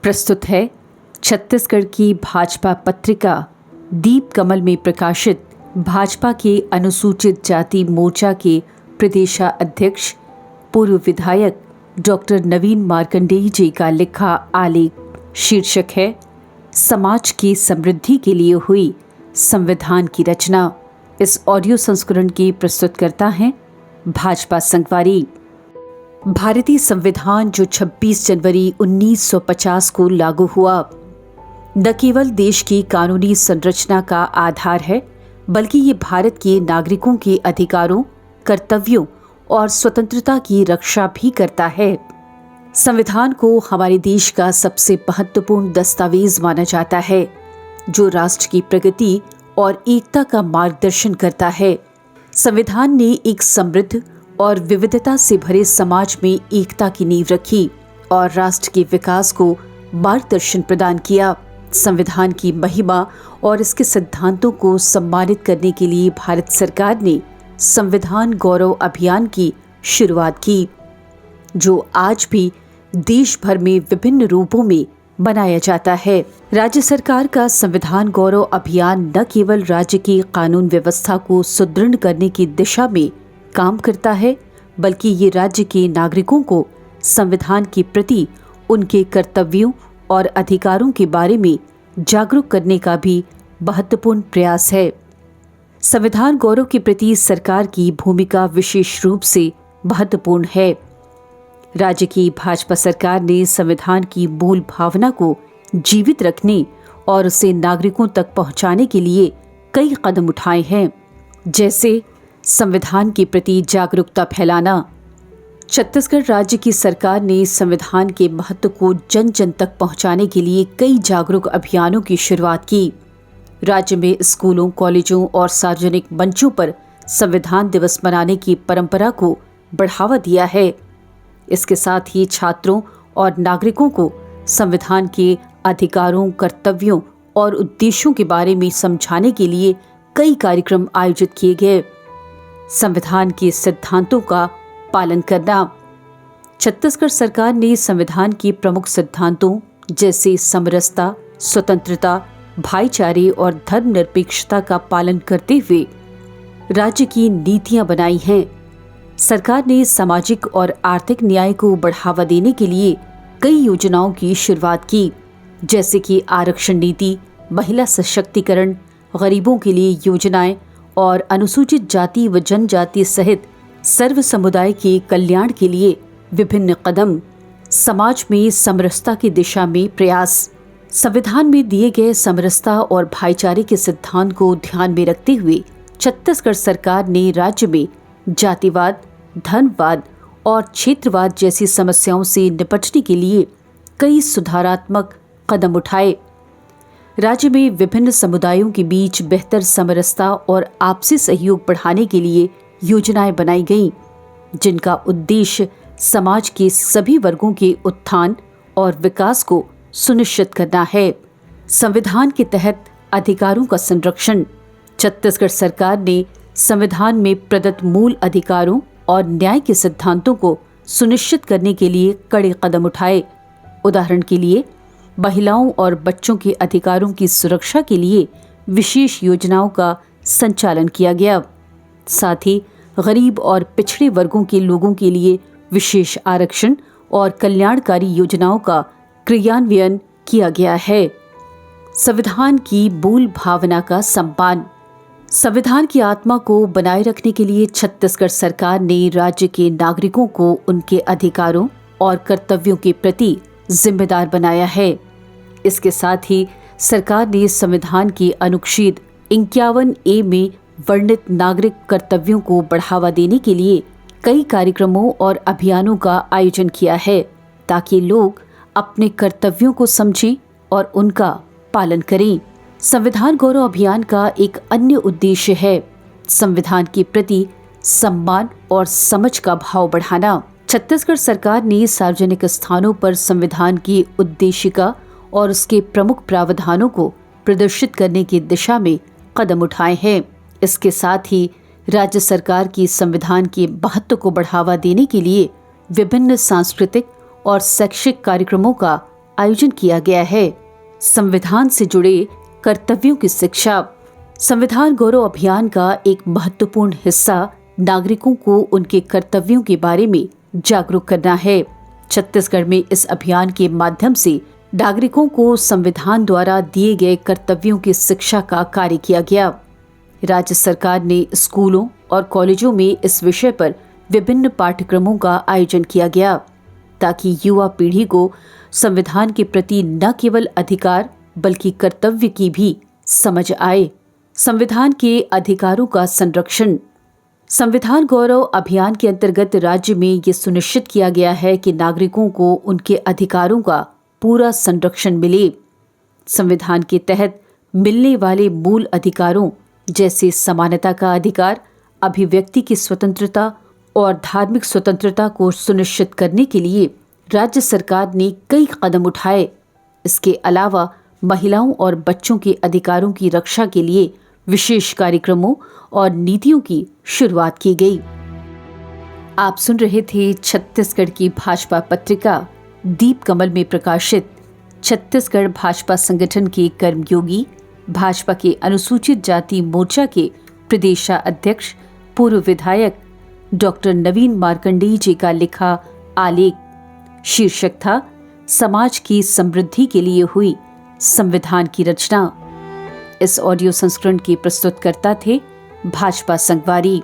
प्रस्तुत है छत्तीसगढ़ की भाजपा पत्रिका दीप कमल में प्रकाशित भाजपा के अनुसूचित जाति मोर्चा के प्रदेशाध्यक्ष पूर्व विधायक डॉक्टर नवीन मार्कंडेय जी का लिखा आलेख। शीर्षक है समाज की समृद्धि के लिए हुई संविधान की रचना। इस ऑडियो संस्करण की प्रस्तुतकर्ता हैं भाजपा संगवारी। भारतीय संविधान जो 26 जनवरी 1950 को लागू हुआ, न केवल देश की कानूनी संरचना का आधार है, बल्कि ये भारत के नागरिकों के अधिकारों, कर्तव्यों और स्वतंत्रता की रक्षा भी करता है। संविधान को हमारे देश का सबसे महत्वपूर्ण दस्तावेज माना जाता है, जो राष्ट्र की प्रगति और एकता का मार्गदर्शन करता है। संविधान ने एक समृद्ध और विविधता से भरे समाज में एकता की नींव रखी और राष्ट्र के विकास को मार्गदर्शन प्रदान किया। संविधान की महिमा और इसके सिद्धांतों को सम्मानित करने के लिए भारत सरकार ने संविधान गौरव अभियान की शुरुआत की, जो आज भी देश भर में विभिन्न रूपों में मनाया जाता है। राज्य सरकार का संविधान गौरव अभियान न केवल राज्य की कानून व्यवस्था को सुदृढ़ करने की दिशा में काम करता है, बल्कि ये राज्य के नागरिकों को संविधान के प्रति उनके कर्तव्यों और अधिकारों के बारे में जागरूक करने का भी महत्वपूर्ण प्रयास है। संविधान गौरव के प्रति सरकार की भूमिका विशेष रूप से महत्वपूर्ण है। राज्य की भाजपा सरकार ने संविधान की मूल भावना को जीवित रखने और उसे नागरिकों तक पहुंचाने के लिए कई कदम उठाए हैं, जैसे संविधान के प्रति जागरूकता फैलाना। छत्तीसगढ़ राज्य की सरकार ने संविधान के महत्व को जन जन तक पहुंचाने के लिए कई जागरूक अभियानों की शुरुआत की। राज्य में स्कूलों, कॉलेजों और सार्वजनिक मंचों पर संविधान दिवस मनाने की परंपरा को बढ़ावा दिया है। इसके साथ ही छात्रों और नागरिकों को संविधान के अधिकारों, कर्तव्यों और उद्देश्यों के बारे में समझाने के लिए कई कार्यक्रम आयोजित किए गए। संविधान के सिद्धांतों का पालन करना। छत्तीसगढ़ सरकार ने संविधान के प्रमुख सिद्धांतों जैसे समरसता, स्वतंत्रता, भाईचारे और धर्मनिरपेक्षता का पालन करते हुए राज्य की नीतियां बनाई हैं। सरकार ने सामाजिक और आर्थिक न्याय को बढ़ावा देने के लिए कई योजनाओं की शुरुआत की, जैसे कि आरक्षण नीति, महिला सशक्तिकरण, गरीबों के लिए योजनाएं और अनुसूचित जाति व जनजाति सहित सर्व समुदाय के कल्याण के लिए विभिन्न कदम। समाज में समरसता की दिशा में प्रयास। संविधान में दिए गए समरसता और भाईचारे के सिद्धांत को ध्यान में रखते हुए छत्तीसगढ़ सरकार ने राज्य में जातिवाद, धर्मवाद और क्षेत्रवाद जैसी समस्याओं से निपटने के लिए कई सुधारात्मक कदम उठाए। राज्य में विभिन्न समुदायों के बीच बेहतर समरसता और आपसी सहयोग बढ़ाने के लिए योजनाएं बनाई गईं, जिनका उद्देश्य समाज के सभी वर्गों के उत्थान और विकास को सुनिश्चित करना है। संविधान के तहत अधिकारों का संरक्षण। छत्तीसगढ़ सरकार ने संविधान में प्रदत्त मूल अधिकारों और न्याय के सिद्धांतों को सुनिश्चित करने के लिए कड़े कदम उठाए। उदाहरण के लिए महिलाओं और बच्चों के अधिकारों की सुरक्षा के लिए विशेष योजनाओं का संचालन किया गया। साथ ही गरीब और पिछड़े वर्गों के लोगों के लिए विशेष आरक्षण और कल्याणकारी योजनाओं का क्रियान्वयन किया गया है। संविधान की मूल भावना का सम्मान। संविधान की आत्मा को बनाए रखने के लिए छत्तीसगढ़ सरकार ने राज्य के नागरिकों को उनके अधिकारों और कर्तव्यों के प्रति जिम्मेदार बनाया है। इसके साथ ही सरकार ने संविधान के अनुच्छेद 51A में वर्णित नागरिक कर्तव्यों को बढ़ावा देने के लिए कई कार्यक्रमों और अभियानों का आयोजन किया है, ताकि लोग अपने कर्तव्यों को समझें और उनका पालन करें। संविधान गौरव अभियान का एक अन्य उद्देश्य है संविधान के प्रति सम्मान और समझ का भाव बढ़ाना। छत्तीसगढ़ सरकार ने सार्वजनिक स्थानों पर संविधान की उद्देशिका और उसके प्रमुख प्रावधानों को प्रदर्शित करने की दिशा में कदम उठाए हैं। इसके साथ ही राज्य सरकार की संविधान के महत्व को बढ़ावा देने के लिए विभिन्न सांस्कृतिक और शैक्षिक कार्यक्रमों का आयोजन किया गया है। संविधान से जुड़े कर्तव्यों की शिक्षा। संविधान गौरव अभियान का एक महत्वपूर्ण हिस्सा नागरिकों को उनके कर्तव्यों के बारे में जागरूक करना है। छत्तीसगढ़ में इस अभियान के माध्यम से नागरिकों को संविधान द्वारा दिए गए कर्तव्यों की शिक्षा का कार्य किया गया। राज्य सरकार ने स्कूलों और कॉलेजों में इस विषय पर विभिन्न पाठ्यक्रमों का आयोजन किया गया ताकि युवा पीढ़ी को संविधान के प्रति न केवल अधिकार बल्कि कर्तव्य की भी समझ आए। संविधान के अधिकारों का संरक्षण। संविधान गौरव अभियान के अंतर्गत राज्य में ये सुनिश्चित किया गया है कि नागरिकों को उनके अधिकारों का पूरा संरक्षण मिले। संविधान के तहत मिलने वाले मूल अधिकारों जैसे समानता का अधिकार, अभिव्यक्ति की स्वतंत्रता और धार्मिक स्वतंत्रता को सुनिश्चित करने के लिए राज्य सरकार ने कई कदम उठाए। इसके अलावा महिलाओं और बच्चों के अधिकारों की रक्षा के लिए विशेष कार्यक्रमों और नीतियों की शुरुआत की गई। आप सुन रहे थे छत्तीसगढ़ की भाजपा पत्रिका दीप कमल में प्रकाशित छत्तीसगढ़ भाजपा संगठन के कर्मयोगी, भाजपा के अनुसूचित जाति मोर्चा के प्रदेशाध्यक्ष पूर्व विधायक डॉक्टर नवीन मार्कंडेय जी का लिखा आलेख। शीर्षक था समाज की समृद्धि के लिए हुई संविधान की रचना। इस ऑडियो संस्करण के प्रस्तुतकर्ता थे भाजपा संगवारी।